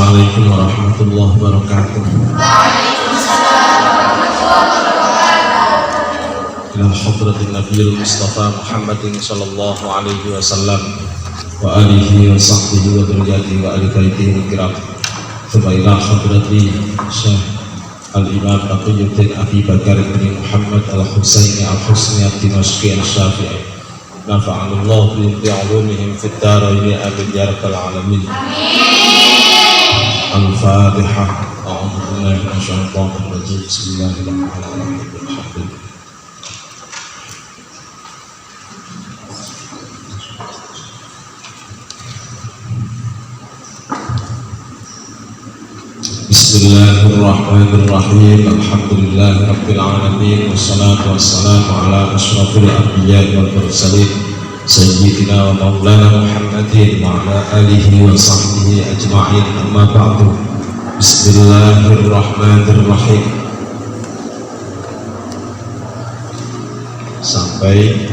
Assalamualaikum warahmatullahi wabarakatuh. Ila hadratin Nabiyil Mustafa Muhammadin sallallahu alaihi wasallam wa alihi wa sahbihi wa dzurriyyatihi wa ali baitihi kiram. Thumma ila hadrati Syekh Al-Imam Taqiyuddin Abi Bakar bin Muhammad Al-Husaini Al-Husni Ad-Dimashqi Al-Syafi'i. Nafa'anallahu bi ulumihim fid dharain amin ya rabbal alamin. Al-Fatihah. A'udzu billahi minasyaitonir rajim. Bismillahirrahmanirrahim. Bismillahirrahmanirrahim. Alhamdulillahi rabbil alamin wassalatu wassalamu ala asyrafil anbiya'i wal mursalin sayyidina wa maulana Muhammadin wa ala alihi wa sahbihi ajma'in, amma ba'du. Bismillahirrahmanirrahim. Sampai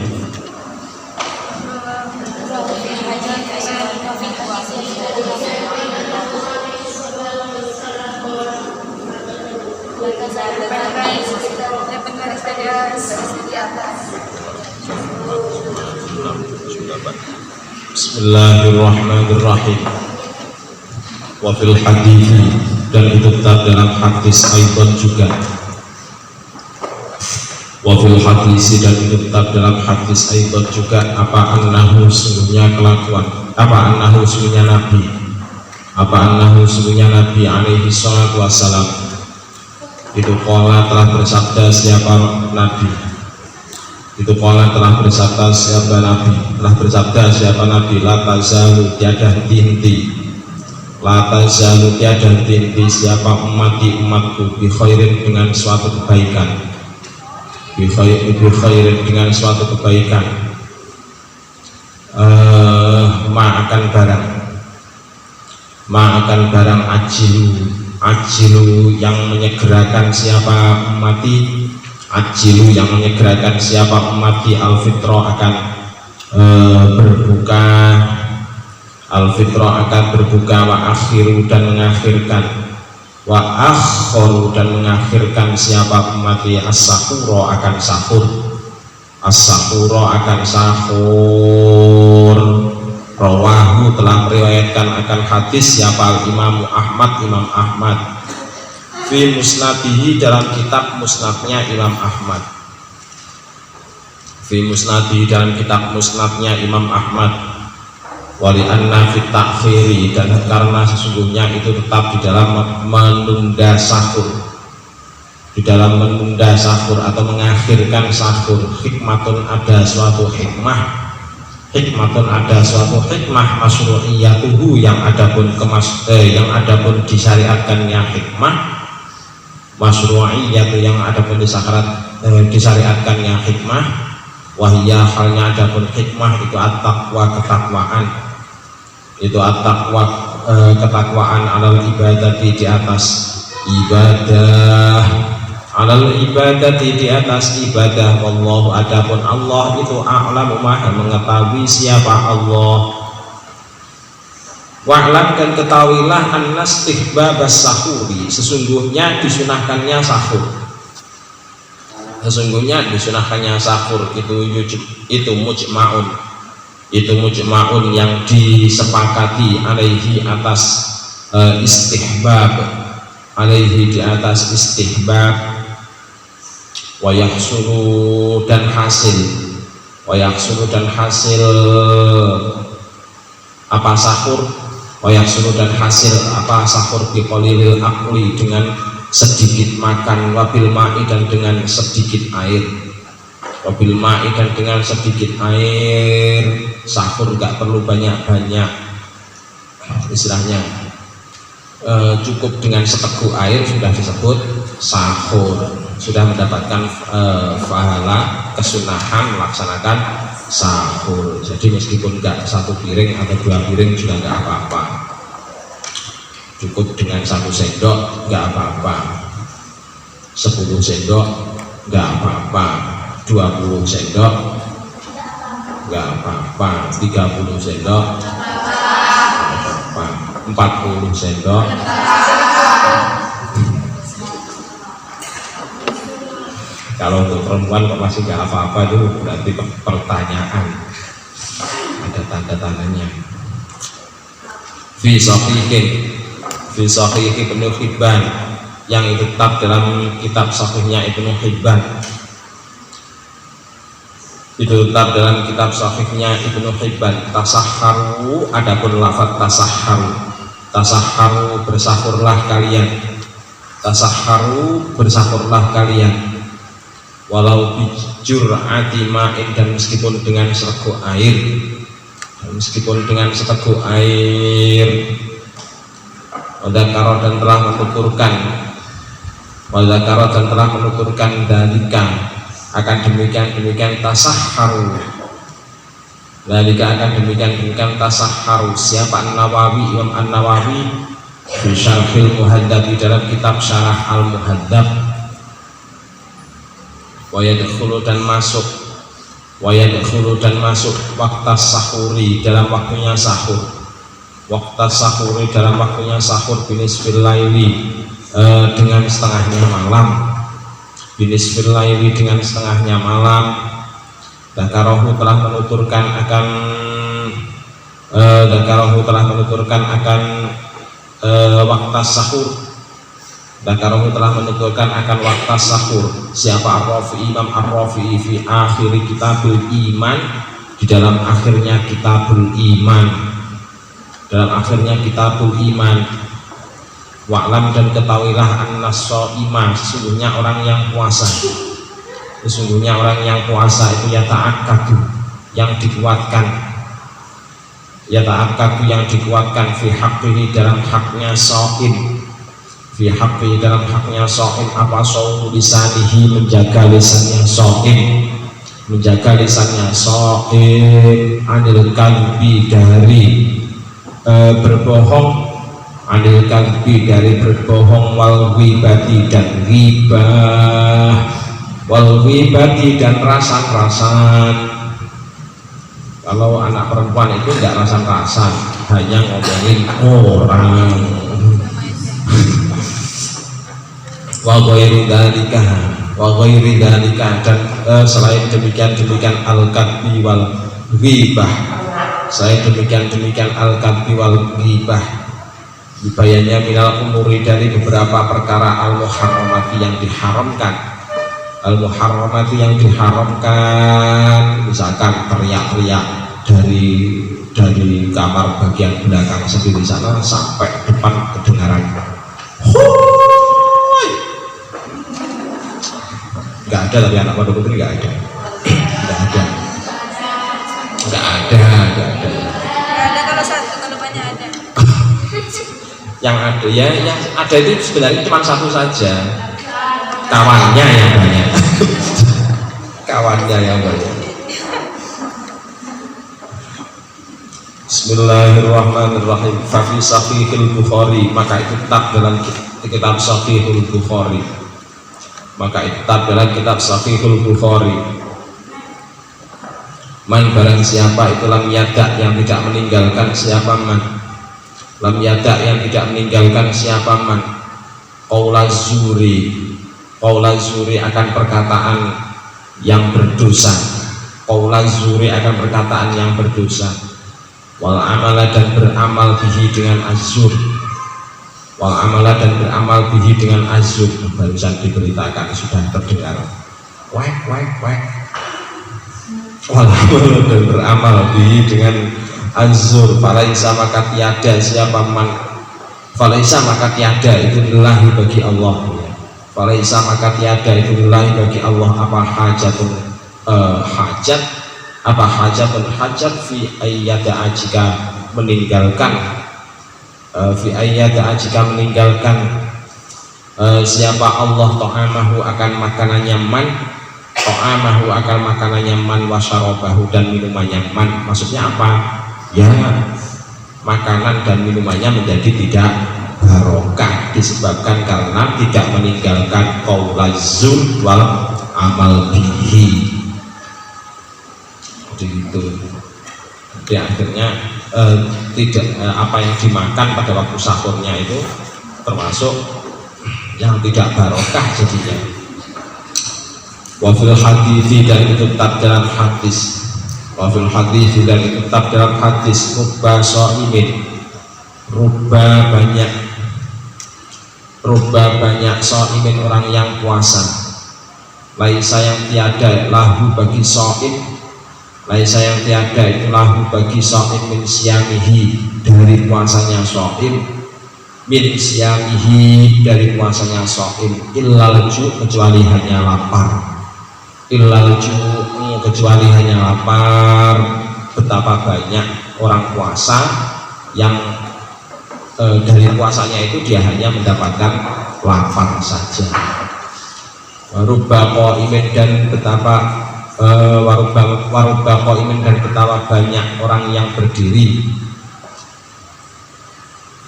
Bismillahirrahmanirrahim. Wa fil hadithi, dan itu tetap dalam hadis aidan juga. Wa fil hadisi, dan itu tetap dalam hadis aidan juga. Apa annahu sungguhnya kelakuan, apa annahu sungguhnya Nabi, apa annahu sungguhnya Nabi alaihi salatu wassalam itu qala telah bersabda siapa Nabi, itu qala telah bersabda siapa Nabi, telah bersabda siapa Nabi, la tazalu tiada henti, la tazalu tiada henti siapa umatku bi khairin dengan suatu kebaikan, bi khairin dengan suatu kebaikan, ma'akan barang ajilu yang menyegerakan siapa umati, ajilu yang menyegerakan siapa umati al-fitra akan berbuka, al-fitra akan berbuka, wa akhiru dan mengakhirkan, wa akhiru dan mengakhirkan siapa umati as-sahuro akan sahur, as-sahuro akan sahur. Rawahu telah meriwayatkan akan hadis siapa Imam Ahmad, Imam Ahmad fi musnadihi dalam kitab musnadnya Imam Ahmad, fi musnadihi dalam kitab musnadnya Imam Ahmad. Wali anna fit ta'khiri, dan karena sesungguhnya itu tetap di dalam menunda sahur, di dalam menunda sahur atau mengakhirkan sahur, hikmatun ada suatu hikmah, hikmatun ada suatu hikmah, masyru'iyatuhu yang adapun yang adapun disyariatkannya hikmah, masyru'iyatu yang adapun disyariatkannya hikmah, wahiyya halnya adapun hikmah itu at-taqwa ketakwaan, itu at-taqwa ketakwaan alal ibadati di atas ibadah, alal ibadati di atas ibadah. Wallahu adapun Allah itu a'lamu maha mengetahui siapa Allah. Wa'lam dan ketahuilah annastihbabas sahuri, sesungguhnya disunahkannya sahur, sesungguhnya disunahkannya sahur itu mujma'un, itu mujma'un yang disepakati alaihi atas istihbab, alaihi di atas istihbab. Wa yahsulu dan hasil, wa yahsulu dan hasil apa sahur, wa yahsulu dan hasil apa sahur bi qalilil akli dengan sedikit makan, wabil ma'i dan dengan sedikit air, wabil ma'i dan dengan sedikit air. Sahur gak perlu banyak-banyak istilahnya, cukup dengan seteguk air sudah disebut sahur, sudah mendapatkan pahala kesunahan melaksanakan sahur. Jadi meskipun enggak satu piring atau dua piring juga enggak apa-apa, cukup dengan 1 sendok enggak apa-apa, 10 sendok enggak apa-apa, 20 sendok enggak apa-apa, 30 sendok enggak apa-apa. 40 sendok. Kalau untuk perempuan kok masih nggak apa-apa, itu berarti pertanyaan, ada tanda-tandanya. Fi Sahih Ibnu Hibban, yang itu tetap dalam kitab sahihnya Ibnu Hibban, itu tetap dalam kitab sahihnya Ibnu Hibban. Tasahharu, adapun lafaz tasahharu bersahurlah kalian, tasahharu bersahurlah kalian, walau bijur'ati ma'in, dan meskipun dengan seteguk air, Wadakaro dan telah menuturkan dalika, akan demikian tasahharu, dalika akan demikian tasahharu. Siapa An-Nawawi, Imam An-Nawawi fi Syarhil Muhadzab, di dalam kitab Syarah Al-Muhadzab. Wayadkhulu dan masuk waktu sahuri, dalam waktunya sahur, binisfil laili, dengan setengahnya malam, Dzakarahu telah menuturkan akan waktu sahur. Dzakarahu telah menuturkan akan waktu sahur. Siapa Ar-Rafi'i, Imam Ar-Rafi'i fi akhir kitabul iman, di dalam akhirnya kitabul iman, wa'lam, dan ketahuilah an-naso'ima, sesungguhnya orang yang puasa itu yata'akkadu, yang dikuatkan fi haqqihi, dalam haknya sha'im, apa sha'um lisanihi, menjaga lisannya sha'im anil kalbi, dari berbohong, wal ghibati, dan ghibah, dan rasan-rasan. Kalau anak perempuan itu enggak rasan-rasan, hanya ngomongin orang. Wa ghairi dzalika, dan selain demikian al-kadbi wal ghibah, dibayarnya minal umuri, dari beberapa perkara al-muharramati, yang diharamkan, misalkan teriak-teriak dari kamar bagian belakang sendiri sana sampai depan kedengaran. Nggak ada, tapi anak pondok putri nggak ada. Kalau satu, kalau banyak ada. Yang ada itu sebenarnya cuma satu saja, kawannya yang banyak. Bismillahirrahmanirrahim. Fafi Sahihil Bukhari, maka itu tetap dalam kitab Sahihul Bukhari. Man, barang siapa itu lam yadak, yang tidak meninggalkan siapa man, qaula zuri, akan perkataan yang berdosa, wal amala, dan beramal bihi dengan azur, barusan diberitakan sudah terdengar wek, wal amala, dan beramal bihi dengan azur. Falaisa, maka tiada itu lillahi, bagi Allah. Falaisa, maka tiada itu lillahi, bagi Allah, hajat fi ayyada ajika, meninggalkan siapa Allah ta'amahu, akan makanannya man, wasyarabahu, dan minumannya man. Maksudnya apa? Ya, makanan dan minumannya menjadi tidak barokah, disebabkan karena tidak meninggalkan qaulazul wal amal bihi. Jadi akhirnya apa yang dimakan pada waktu sahurnya itu termasuk yang tidak barokah jadinya. Wafil hadithi, dan itu tetap dalam hadis. Wafil hadithi, dan itu tetap dalam hadis. Rubba so'imin, rubba banyak so'imin, orang yang puasa. Laisa yang tiada lahu bagi so'im, laisa yang tiada itu lahu bagi so'im min siyamihi, dari puasanya so'im, min siyamihi, dari puasanya so'im, illal ju, kecuali hanya lapar. Illal ju, kecuali hanya lapar. Betapa banyak orang puasa yang dari puasanya itu dia hanya mendapatkan lapar saja. Warubba qaimin, dan betapa warubba qaimin, dan betapa banyak orang yang berdiri.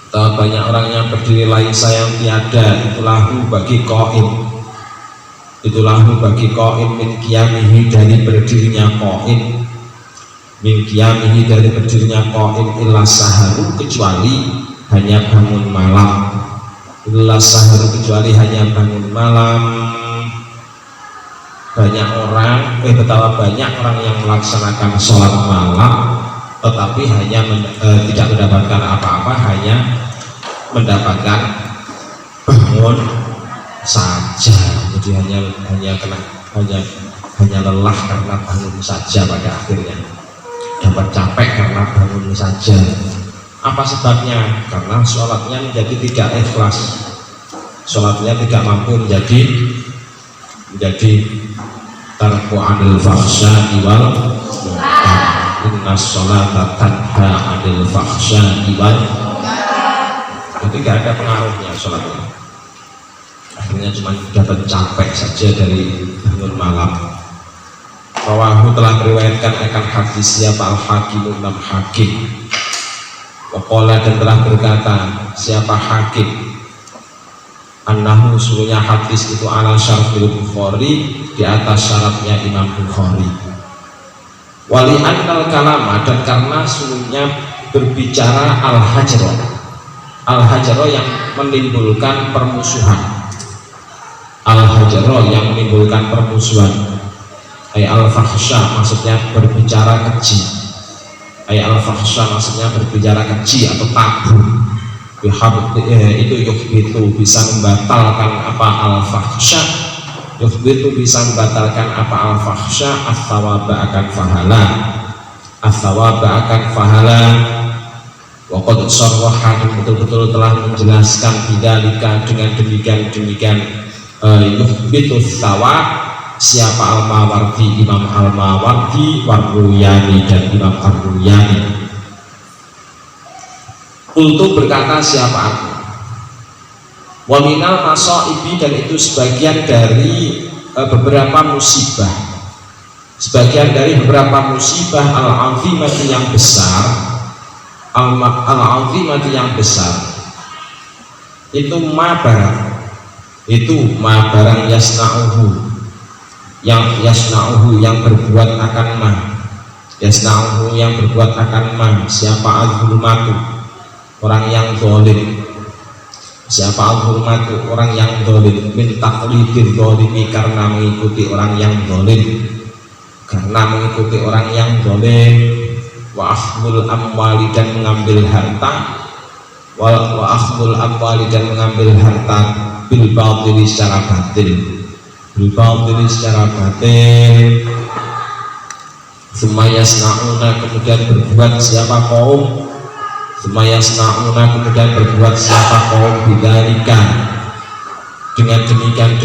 Betapa banyak orang yang berdiri. Laisa yang tiada itu lahu bagi qaim, itu lahu bagi qaim min qiyamihi, dari berdirinya qaim, min qiyamihi, dari berdirinya qaim, illa saharu, kecuali hanya bangun malam. Illa saharu, kecuali hanya bangun malam. Banyak orang, betapa banyak orang yang melaksanakan sholat malam tetapi hanya tidak mendapatkan apa-apa, hanya mendapatkan bangun saja. Jadi hanya lelah karena bangun saja, pada akhirnya dapat capek karena bangun saja. Apa sebabnya? Karena sholatnya menjadi tidak ikhlas, sholatnya tidak mampu menjadi tarku anil fahsya'i wal munkar. Inna sholata tanha anil fahsya'i wal munkar. Itu tidak ada pengaruhnya sholatnya, akhirnya cuma dapat capek saja dari bangun malam. Rawahu, telah meriwayatkan akan hadis siapa al-Hakim, Imam Hakim. Waqala, dan telah berkata siapa Hakim, annahu, sungguhnya hadis itu ala syarfil Bukhari, di atas syaratnya Imam Bukhari. Wali annal kalama, dan karena sungguhnya berbicara al-hajro yang menimbulkan permusuhan, al-hajro yang menimbulkan permusuhan, ay al-fahsya, maksudnya berbicara keji, ay al-fahsya maksudnya berbicara keji atau tabu. Itu yukhbitu, bisa membatalkan apa al-fahsya, yukhbitu bisa membatalkan apa al-fahsya, as-sawaba akan pahala, as-sawaba akan pahala. Wa qad sarraha, betul-betul telah menjelaskan bidzalika, dengan demikian yukhbitu sawab siapa al-Mawardi, Imam al-Mawardi, Warruyani, dan Imam Ar-Ruyani. Untuk berkata siapa aku, wa minal masaibi, dan itu sebagian dari beberapa musibah, sebagian dari beberapa musibah al-azimati yang besar, al-azimati yang besar, itu ma barang yasna'uhu, yang berbuat akan ma, yasna'uhu yang berbuat akan ma, siapa al-zulmatu, orang yang zalim, siapa al-hurmatu, orang yang zalim, min taqlidil zalimi, karena mengikuti orang yang zalim, wa akhdul amwali, dan mengambil harta, wa akhdul amwali, dan mengambil harta, bil batili, secara batil, Sumayasna'una, kemudian berbuat siapa kaum, Sumayasna'una, kemudian berbuat siapa kaum, bidzalika, dengan demikian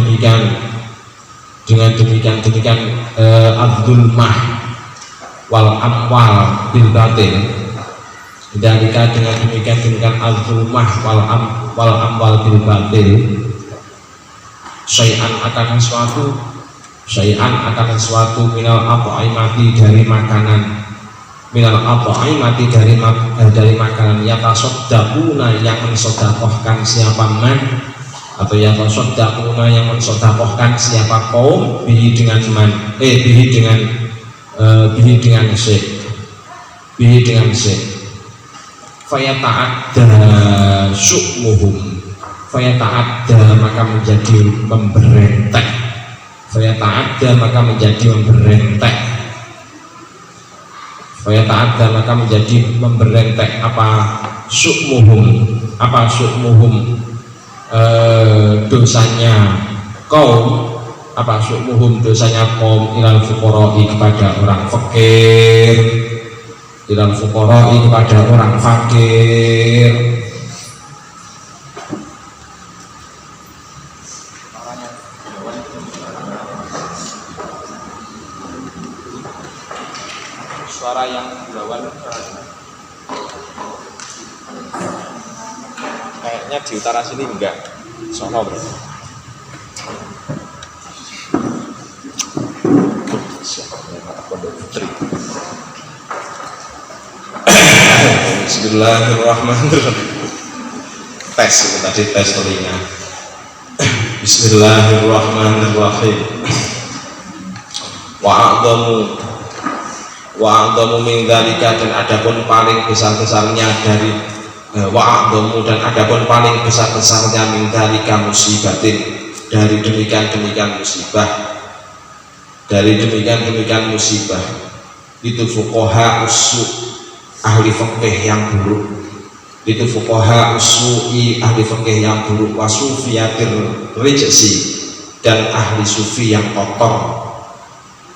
adzulmah wal amwal bil batil, bidzalika, dengan demikian adzulmah wal amwal bil batil, syai'an akan sesuatu minal at'imati, dari makanan, minal at'imati, dari makanan, yatasaddaquna, yang mensedekahkan siapa man, atau yatasaddaquna, yang mensedekahkan siapa kaum, bihi dengan man, bihi dengan syai', fayata'adda syu'muhum, fayata'adda maka menjadi memberentek, fayata'adda maka menjadi memberentek, fayata'adda maka menjadi memberentek apa syu'muhum, apa syu'muhum, dosanya kaum, apa syu'muhum dosanya kaum ilal fuqara'i kepada orang fakir, ilal fuqara'i kepada orang fakir. Suara yang bawaan kayaknya di utara sini enggak, sono bro. Bismillahirrahmanirrahim. Tes itu tadi, tes telinga. Bismillahirrahmanirrahim. Wa'adhamu min dzalika, dan adapun paling besar-besarnya dari wa'adhamu, dan adapun paling besar-besarnya min dzalika musibatin, dari demikian-demikian musibah, dari demikian-demikian musibah, itu fuqaha usu, ahli fikih yang buruk, itu fuqaha usu'i, ahli fikih yang buruk, wasufiyatir rijsi, dan ahli sufi yang kotor,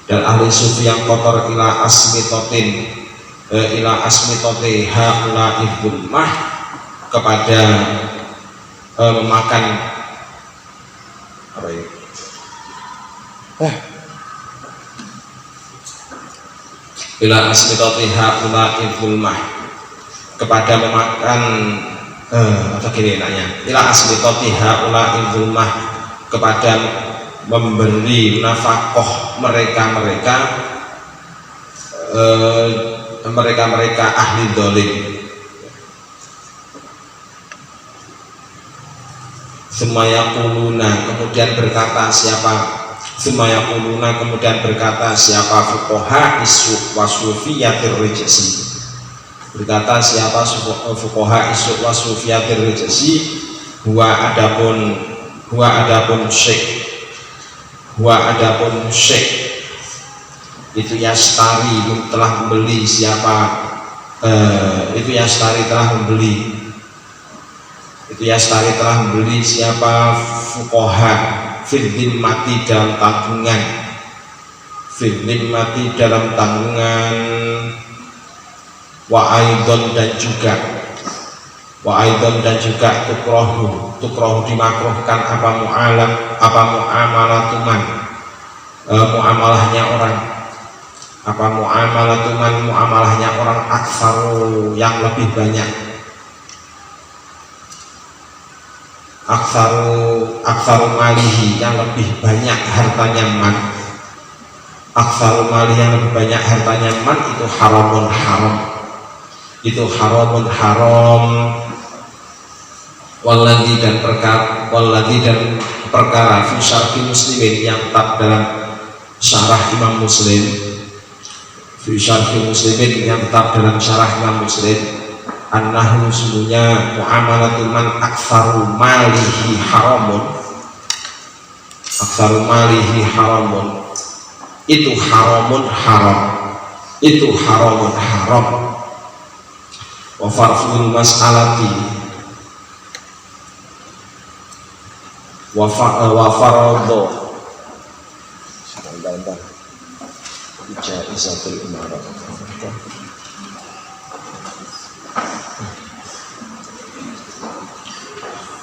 dan ahli sufi yang kotor, ila asmitotin, ila asmitote haula ibulmah, kepada memakan apa ini? Ila asmitote haula ibulmah, kepada memakan atau gini nanya, ila asmitote haula ibulmah, kepada memberi nafkah mereka-mereka ahli dolim. Semayaquluna, kemudian berkata siapa, semayaquluna, kemudian berkata siapa, fuqaha isu wasufiyatir rijsi, berkata siapa fuqaha isu wasufiyatir rijsi, huwa adapun syekh itu yastari, telah membeli siapa, itu yastari telah membeli, itu yastari telah membeli siapa fuqaha fiddin mati dalam tanggungan, fiddin mati dalam tanggungan, wa aidon, dan juga wa aidon, dan juga tukrohu dimakruhkan apa muamalatuman, muamalahnya orang, apa muamalatuman, muamalahnya orang, aksaru yang lebih banyak, aksaru malihi yang lebih banyak hartanya man, aksaru malihi yang lebih banyak hartanya man, itu haramun haram, itu haramun haram. Walladzi, dan perkara fi syarhi muslimin, yang tetap dalam syarah Imam Muslim, fi syarhi muslimin, yang tetap dalam syarah Imam Muslim, annahu sungguhnya muamalatul man aktsaru malihi haramun, aktsaru malihi haramun, itu haramun haram, itu haramun haram. Wa farful mas'alati, wa faradho ijaizatul imarah,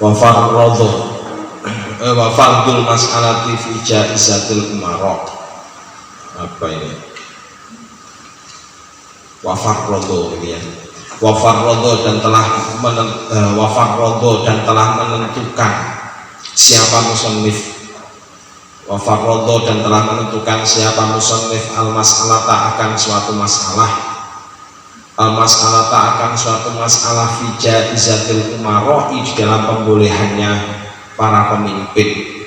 wa fardul mas'alati fi jaizatul imarah. Apa ini? Wa farradho, ini ya. Wa farradho, dan telah menentukan siapa musannif, wa farradho, dan telah menentukan siapa musannif al-mas'alata, akan suatu masalah, al-mas'alata, akan suatu masalah, fi jaizatil umara'i, di dalam pembolehannya para pemimpin,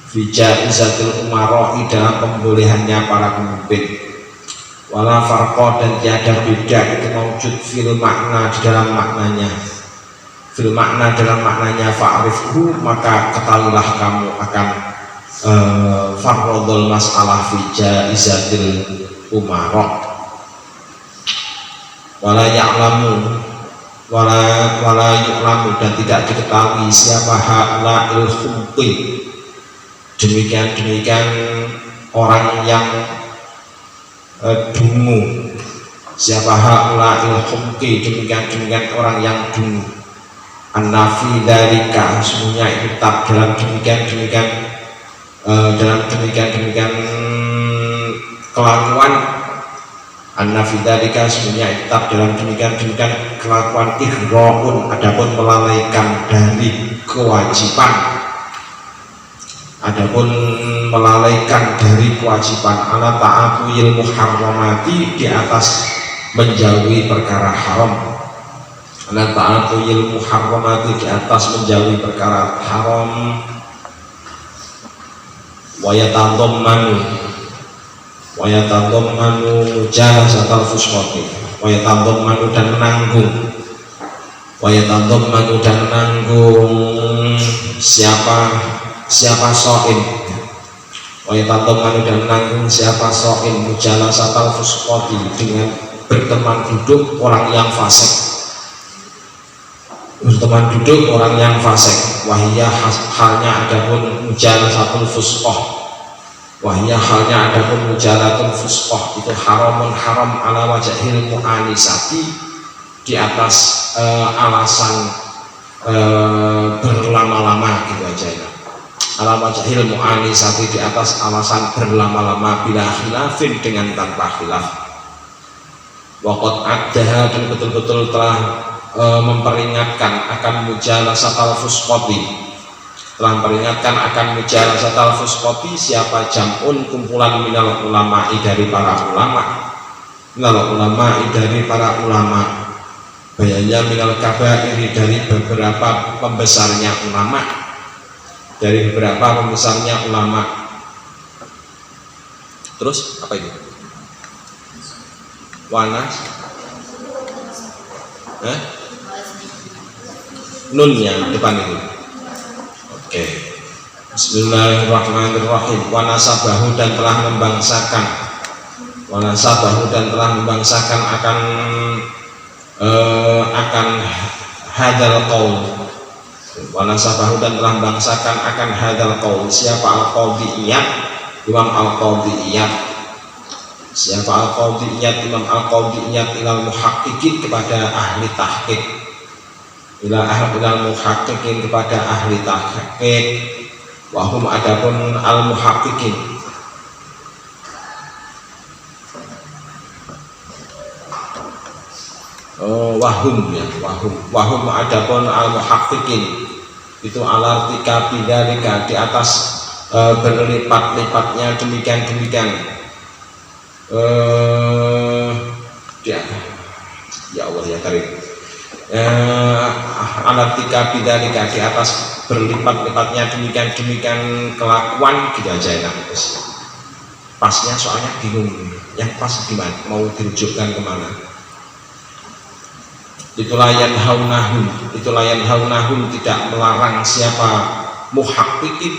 fi jaizatil umara'i, dalam pembolehannya para pemimpin. wala farqa dan tiada beda itu maujud fil makna di dalam maknanya, fil makna dalam maknanya, fa'rifhu maka ketahuilah kamu akan farradul mas'alah fi jaizatil umara, wala ya'lamu wala yu'lamu dan tidak diketahui siapa ha'la'il khumqi, demikian orang yang dungu, siapa ha'la'il khumqi, demikian orang yang dungu, an-nafi dzalika semuanya itu tetap dalam demikian kelakuan, an-nafi dzalika semuanya tetap dalam demikian kelakuan ighraun, adapun melalaikan dari kewajiban, ala ta'atuyil muharramati di atas menjauhi perkara haram, ala ta'atuyil muharramati di atas menjauhi perkara haram, wa yatadammanu jalasatal fusqati, wa yatadammanu dan menanggung siapa so'in, wa yatadammanu dan menanggung siapa so'in mujalasatal fusqati dengan berteman duduk orang yang fasik, wahiyya halnya adapun mujalasatul fusqah, itu haramun haram ala wajhil mu'anisati di atas alasan berlama-lama gitu aja ya, ala wajhil mu'anisati di atas alasan berlama-lama bila khilafin dengan tanpa khilaf, waqad addaha dan betul-betul telah memperingatkan akan mujalasatal fusqati, siapa jam'un kumpulan minal ulama'i dari para ulama, bayanya minal kabairi dari beberapa pembesarnya ulama, terus apa itu? Wanas nunnya depan itu. Oke. Bismillahirrahmanirrahim. Wa nasabahu dan telah membangsakan akan hadal qaul. Wa nasabahu dan telah membangsakan akan hadal qaul siapa al-qadhiyat Imam al-Qadhiyat, Imam al-Qadhiyat ilal muhaqqiqin kepada ahli tahqiq, ilal muhaqqiqin kepada ahli tahqiq, wahum adapun al muhaqqiqin wahum adapun al muhaqqiqin itu alartika bidalika di atas berlipat-lipatnya demikian ya Allah ya Karim, alartika bidalika di atas berlipat-lipatnya demikian kelakuan gitu aja enak. Pasnya soalnya bingung yang pas gimana, mau dirujukkan kemana? Itulah yang haunahum tidak melarang siapa muhaqqiqin,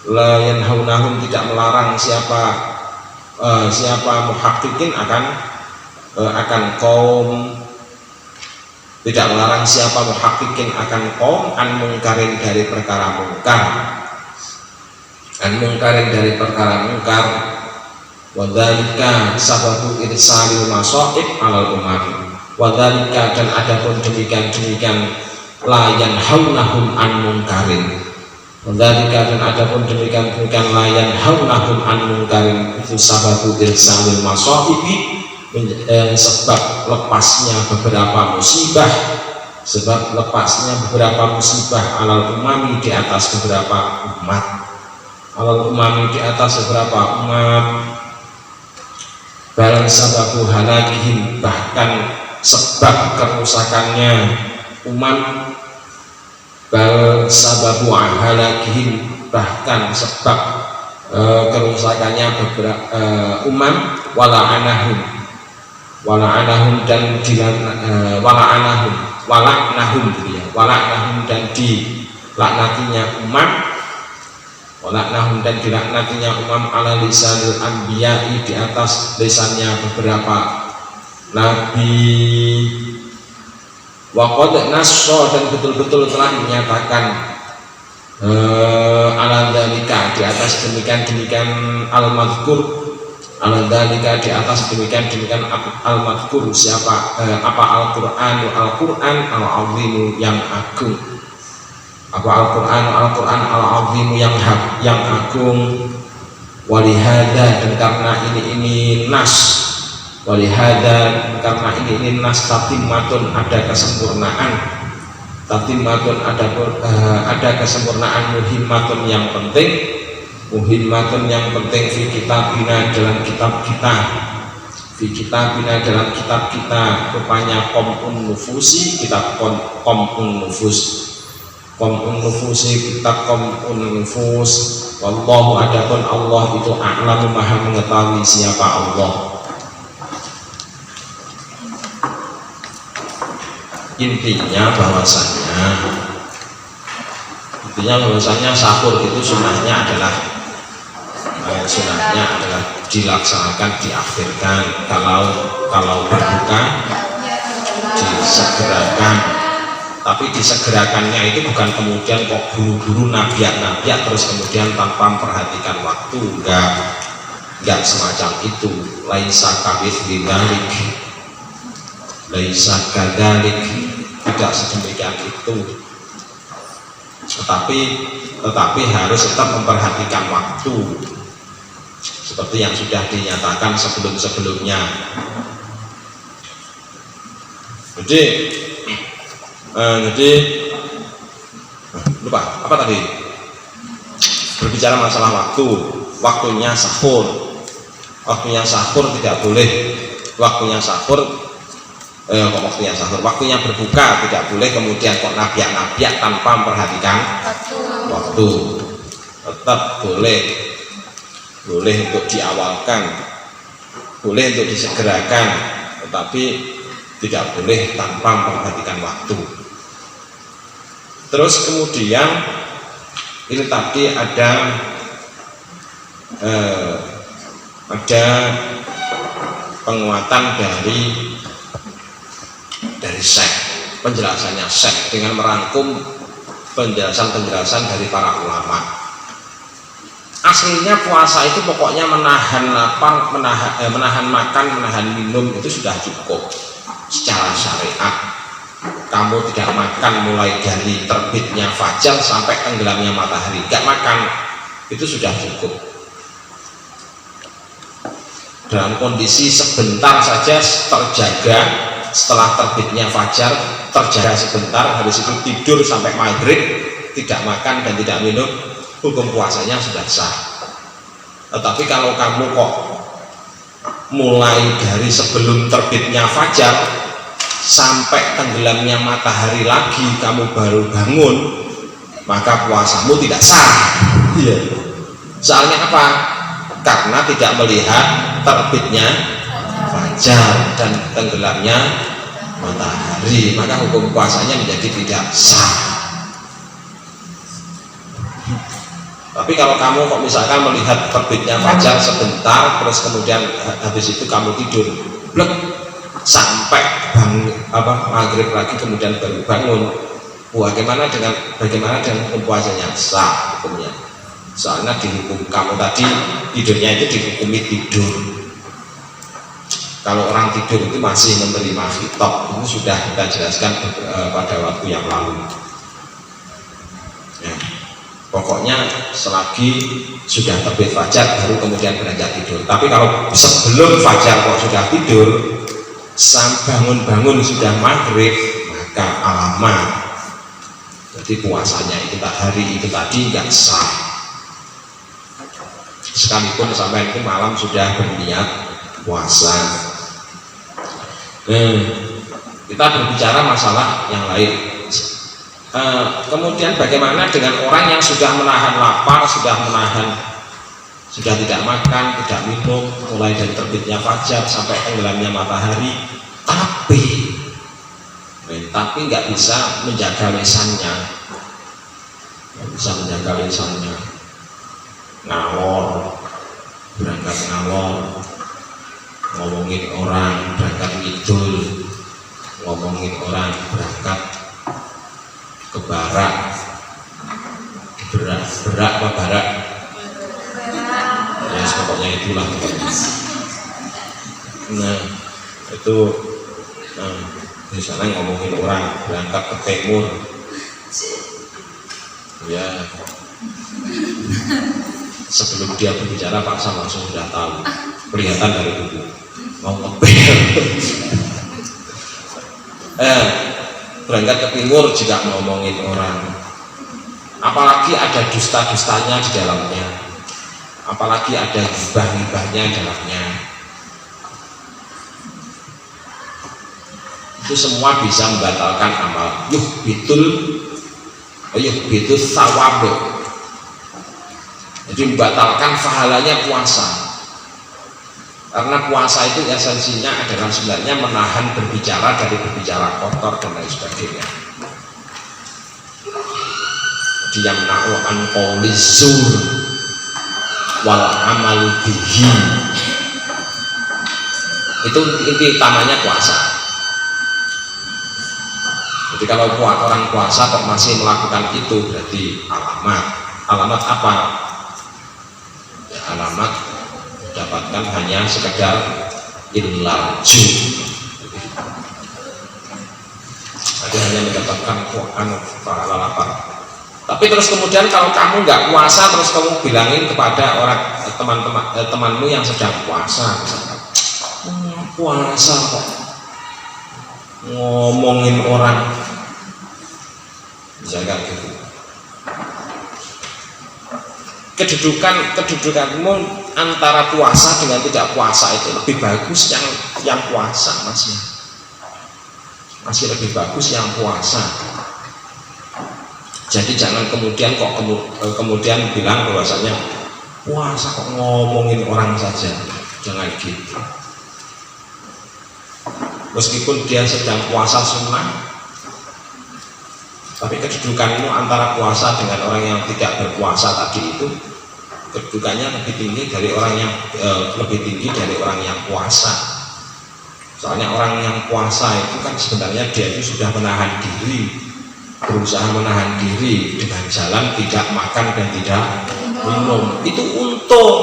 la yanhaunahum tidak melarang siapa muhaqqiqin akan kaum, tidak melarang siapa muhaqqiqin akan kaum an mungkarin dari perkara mungkar, wadzalika sababu irsalil masaib alal umami, wadzalika dan adapun demikian la yanhaunahum an mungkarin, wadzalika dan adapun demikian la yanhaunahum an mungkarin itu sababu irsalil masaibi, sebab lepasnya beberapa musibah alal umami di atas beberapa umat, bal sababu halakihim bahkan sebab kerusakannya umat, bal sababu halakihim bahkan sebab kerusakannya beberapa wala'anahum dan wala'nahum gitu ya, wala'nahum dan dilaknatinya wala'nahum dan dilaknatinya ala lisanil anbiya'i, di atas lisannya beberapa nabi. Waqad nasso, dan betul-betul telah menyatakan ala dzalika, di atas demikian al-madhkur, ala dzalika, di atas demikian al-madhkur, siapa apa Al-Qur'an al-azim yang agung, apa Al-Qur'an al-azim yang agung. Walihada, dan karena ini nas, walihada, karena ini nas tatimmatun, ada kesempurnaan, tatimmatun ada kesempurnaan, muhimmatun yang penting fi kitabina, dalam kitab kita, rupanya qom'un nufusi, kitab qom'un nufusi, kitab qom'un nufus. Wallahu, adapun Allah itu a'lamu, maha mengetahui siapa Allah. Intinya bahwasanya sahur itu sunnahnya adalah dilaksanakan, diakhirkan. Kalau berbuka disegerakan, tapi disegerakannya itu bukan kemudian kok buru-buru nabiak terus kemudian tanpa memperhatikan waktu, enggak semacam itu. Laisa kadalik, tidak sedemikian itu, tetapi harus tetap memperhatikan waktu seperti yang sudah dinyatakan sebelumnya. Jadi lupa apa tadi, berbicara masalah waktunya sahur tidak boleh, waktunya berbuka tidak boleh kemudian kok nabiak tanpa memperhatikan waktu. Tetap boleh untuk diawalkan, boleh untuk disegerakan, tetapi tidak boleh tanpa memperhatikan waktu. Terus kemudian ini tadi ada penguatan dari seks, penjelasannya seks dengan merangkum penjelasan dari para ulama. Aslinya puasa itu pokoknya menahan lapar, menahan makan, menahan minum itu sudah cukup secara syariat. Kamu tidak makan mulai dari terbitnya fajar sampai tenggelamnya matahari, gak makan, itu sudah cukup. Dalam kondisi sebentar saja terjaga, setelah terbitnya fajar terjaga sebentar, habis itu tidur sampai maghrib, tidak makan dan tidak minum, hukum puasanya sudah sah. Tetapi kalau kamu kok mulai dari sebelum terbitnya fajar sampai tenggelamnya matahari lagi kamu baru bangun, maka puasamu tidak sah. Iya. Soalnya apa? Karena tidak melihat terbitnya fajar dan tenggelamnya matahari, maka hukum puasanya menjadi tidak sah. Tapi kalau kamu kok misalkan melihat terbitnya fajar sebentar, terus kemudian habis itu kamu tidur blek sampai maghrib lagi kemudian baru bangun, bagaimana dengan hukum puasanya? Sah hukumnya. Soalnya dihukum, kamu tadi tidurnya itu dihukumi tidur. Kalau orang tidur itu masih menerima khitab, itu sudah kita jelaskan pada waktu yang lalu ya. Pokoknya selagi sudah terbit fajar baru kemudian beranjak tidur. Tapi kalau sebelum fajar kok sudah tidur, bangun sudah maghrib, maka alamat, jadi puasanya itu hari itu tadi nggak sah. Sekalipun sampai itu malam sudah berniat puasa. Kita berbicara masalah yang lain. Kemudian bagaimana dengan orang yang sudah menahan lapar, sudah menahan sudah tidak makan, tidak minum, mulai dari terbitnya fajar sampai tenggelamnya matahari, tapi nggak bisa menjaga lisannya, ngalor, berangkat ngalor, ngomongin orang, berangkat ngidul, ngomongin orang, berangkat ke barak, berak apa barak, ya pokoknya itulah. Nah itu, di sana ngomongin orang, berangkat ke timur, ya sebelum dia berbicara Pak Sam langsung sudah tahu, kelihatan dari buku mau ngebel. Berangkat ke timur juga ngomongin orang, apalagi ada dusta-dustanya di dalamnya, apalagi ada hibah-hibahnya di dalamnya. Itu semua bisa membatalkan amal. Yuhbitul thawab, jadi membatalkan pahalanya puasa. Karena puasa itu esensinya adalah sebenarnya menahan berbicara dari berbicara kotor dan lain sebagainya. Jadi yang na'u'an qawlizur wal amalu bihi, itu inti utamanya puasa. Jadi kalau orang puasa kok masih melakukan itu, berarti alamat apa? Ya, alamat dapatkan hanya sekedar ilaju, jadi hanya mendapatkan pahala lapar. Tapi terus kemudian kalau kamu nggak puasa, terus kamu bilangin kepada orang temanmu yang sedang puasa, misalkan, puasa kok ngomongin orang, misalkan gitu. Kedudukanmu antara puasa dengan tidak puasa itu lebih bagus yang puasa, masih lebih bagus yang puasa. Jadi jangan kemudian kemudian bilang bahwasanya puasa kok ngomongin orang saja, jangan gitu. Meskipun dia sedang puasa sunnah, tapi kedudukanmu antara puasa dengan orang yang tidak berpuasa tadi itu, kedudukannya lebih tinggi dari orang yang puasa. Soalnya orang yang puasa itu kan sebenarnya dia itu sudah menahan diri, berusaha menahan diri dengan jalan tidak makan dan tidak minum. Itu untung,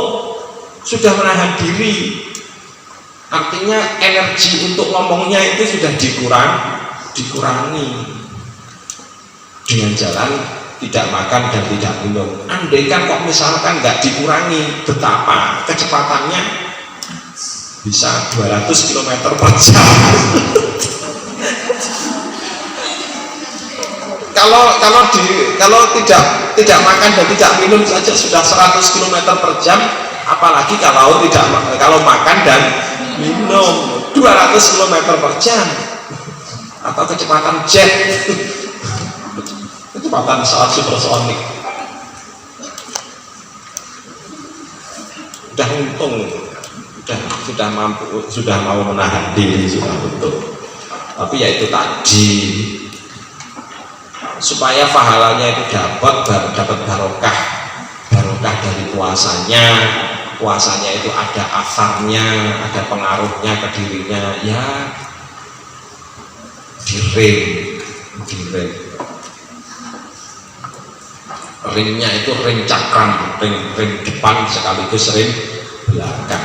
sudah menahan diri. Artinya energi untuk ngomongnya itu sudah dikurangi dengan jalan tidak makan dan tidak minum. Andaikan kok misalkan nggak dikurangi, betapa kecepatannya bisa 200 km per jam. kalau tidak makan dan tidak minum saja sudah 100 km per jam, apalagi kalau makan dan minum 200 km per jam atau kecepatan jet, kecepatan pesawat supersonik. Udah untung, sudah mau menahan diri, sudah untung. Tapi ya itu tadi, supaya pahalanya itu dapat barokah dari puasanya. Puasanya itu ada asarnya, ada pengaruhnya ke dirinya, ya direm. Ringnya itu ring cakram, ring depan sekaligus ring belakang.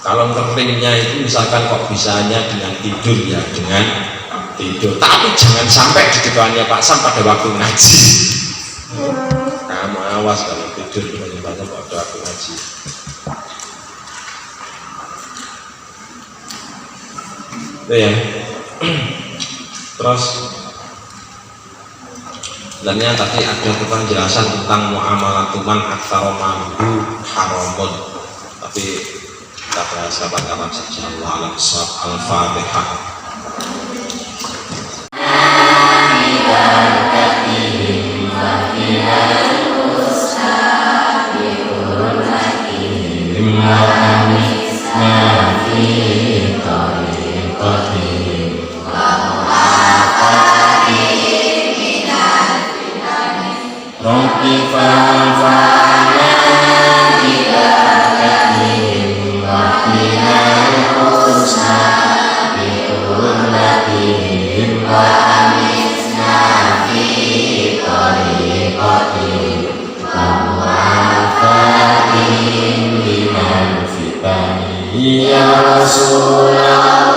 Kalau ringnya itu misalkan kok bisanya dengan tidur, ya dengan tidur, tapi jangan sampai di depannya Pak Sam pada waktu ngaji. Kamu awas kalau tidur pada waktu ngaji. Itu ya. Terus sebenarnya tadi ada penjelasan tentang muamalatuman aktsara mambu haramun, tapi kita bahas kapan-kapan saja. Allah alam. Al-Fatihah. Wa Rabbi fa'afana bibarakatihim wa qinal khusna bi'urmatihim wa amisna fi tariqatihim wa mu'afatihim liman fitani ya Rasulullah